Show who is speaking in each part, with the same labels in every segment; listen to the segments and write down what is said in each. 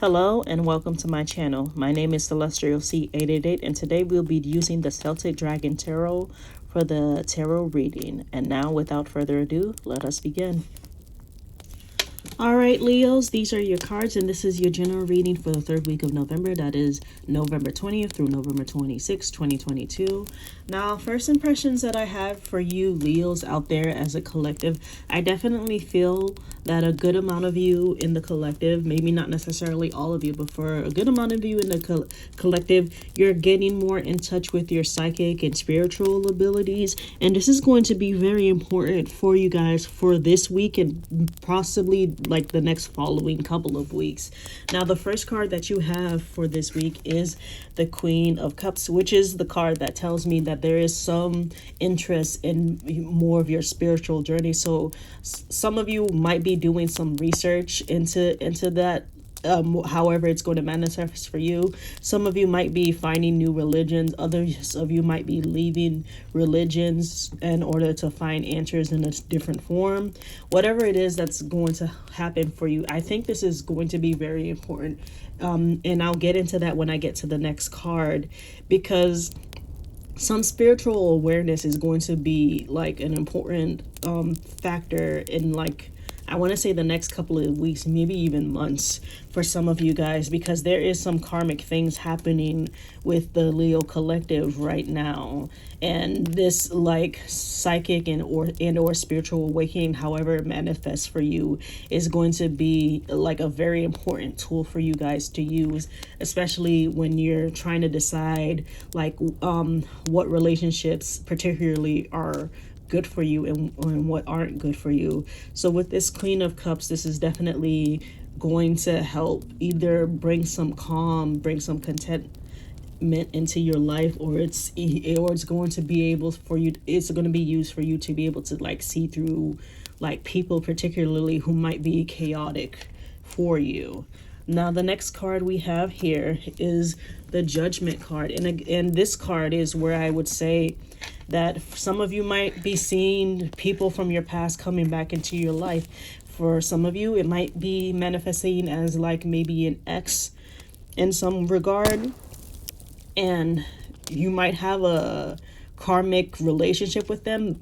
Speaker 1: Hello and welcome to my channel. My name is Celestial C888 and today we'll be using the Celtic Dragon Tarot for the tarot reading. And now without further ado, let us begin. All right, Leos, these are your cards, and this is your general reading for the third week of November. That is November 20th through November 26th, 2022. Now, first impressions that I have for you, Leos, out there as a collective, I definitely feel that a good amount of you in the collective, maybe not necessarily all of you, but for a good amount of you in the collective, you're getting more in touch with your psychic and spiritual abilities. And this is going to be very important for you guys for this week and possibly like the next following couple of weeks. Now, the first card that you have for this week is the Queen of Cups, which is the card that tells me that there is some interest in more of your spiritual journey. So some of you might be doing some research into that, however it's going to manifest for you. Some of you might be finding new religions. Others of you might be leaving religions in order to find answers in a different form. Whatever it is that's going to happen for you, I think this is going to be very important. And I'll get into that when I get to the next card, because some spiritual awareness is going to be like an important factor in, like, I want to say the next couple of weeks, maybe even months for some of you guys, because there is some karmic things happening with the Leo collective right now. And this like psychic and or spiritual awakening, however it manifests for you, is going to be like a very important tool for you guys to use, especially when you're trying to decide like what relationships particularly are good for you and what aren't good for you. So with this Queen of Cups, this is definitely going to help either bring some calm, bring some contentment into your life, or it's going to be able for you, it's going to be used for you to be able to like see through like people particularly who might be chaotic for you. Now, the next card we have here is the Judgment card. And this card is where I would say that some of you might be seeing people from your past coming back into your life. For some of you, it might be manifesting as like maybe an ex in some regard. And you might have a karmic relationship with them.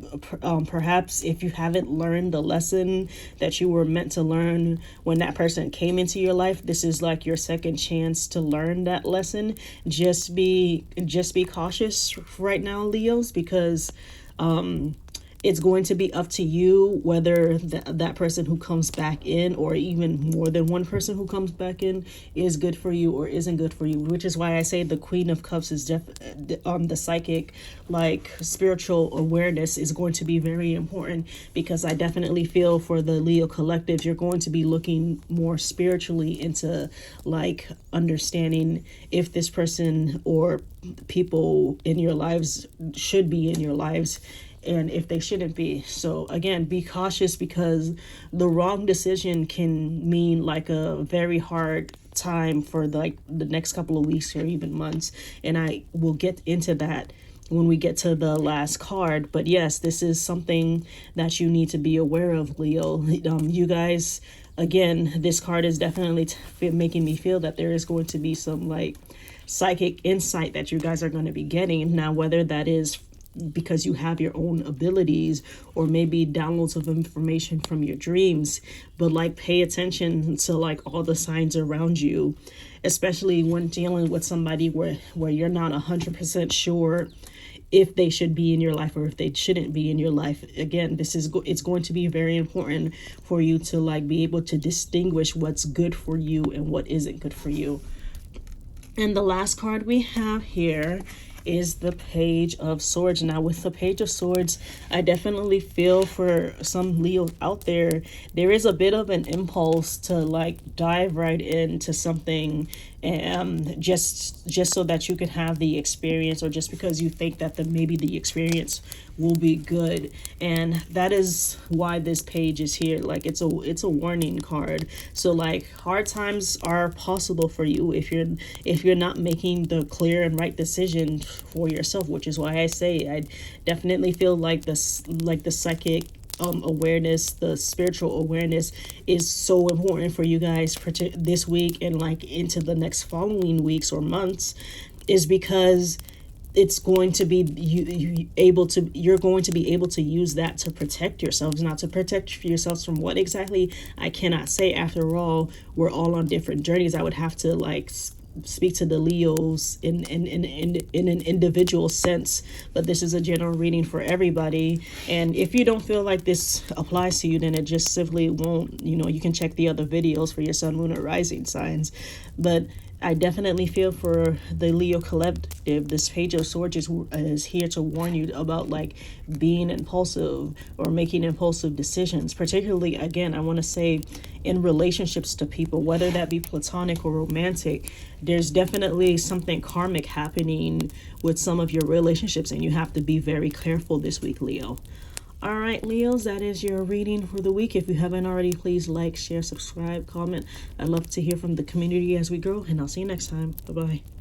Speaker 1: Perhaps if you haven't learned the lesson that you were meant to learn when that person came into your life, this is like your second chance to learn that lesson. Just be cautious right now, Leos, because it's going to be up to you whether that person who comes back in, or even more than one person who comes back in, is good for you or isn't good for you. Which is why I say the Queen of Cups is the psychic, like spiritual awareness is going to be very important, because I definitely feel for the Leo collective, you're going to be looking more spiritually into like understanding if this person or people in your lives should be in your lives, and if they shouldn't be. So again, be cautious, because the wrong decision can mean like a very hard time for like the next couple of weeks or even months. And I will get into that when we get to the last card. But yes, this is something that you need to be aware of, Leo. You guys, again, this card is definitely making me feel that there is going to be some like psychic insight that you guys are going to be getting. Now, whether that is because you have your own abilities, or maybe downloads of information from your dreams, but like pay attention to like all the signs around you, especially when dealing with somebody where you're not 100% sure if they should be in your life or if they shouldn't be in your life. Again, it's going to be very important for you to like be able to distinguish what's good for you and what isn't good for you. And the last card we have here is the Page of Swords. Now, with the Page of Swords, I definitely feel for some Leos out there, there is a bit of an impulse to like dive right into something, and just so that you can have the experience, or just because you think that maybe the experience will be good. And that is why this page is here. Like it's a warning card. So like hard times are possible for you if you're not making the clear and right decision for yourself, which is why I say I definitely feel like the psychic awareness, the spiritual awareness is so important for you guys this week and like into the next following weeks or months, is because it's going to be you're going to be able to use that to protect yourselves. Not to protect yourselves from what exactly, I cannot say. After all, we're all on different journeys. I would have to like speak to the Leos in an individual sense, but this is a general reading for everybody. And if you don't feel like this applies to you, then it just simply won't. You can check the other videos for your sun, moon, or rising signs. But I definitely feel for the Leo collective. This Page of Swords is here to warn you about like being impulsive or making impulsive decisions. Particularly, again, I want to say in relationships to people, whether that be platonic or romantic. There's definitely something karmic happening with some of your relationships, and you have to be very careful this week, Leo. All right, Leos, that is your reading for the week. If you haven't already, please like, share, subscribe, comment. I'd love to hear from the community as we grow, and I'll see you next time. Bye-bye.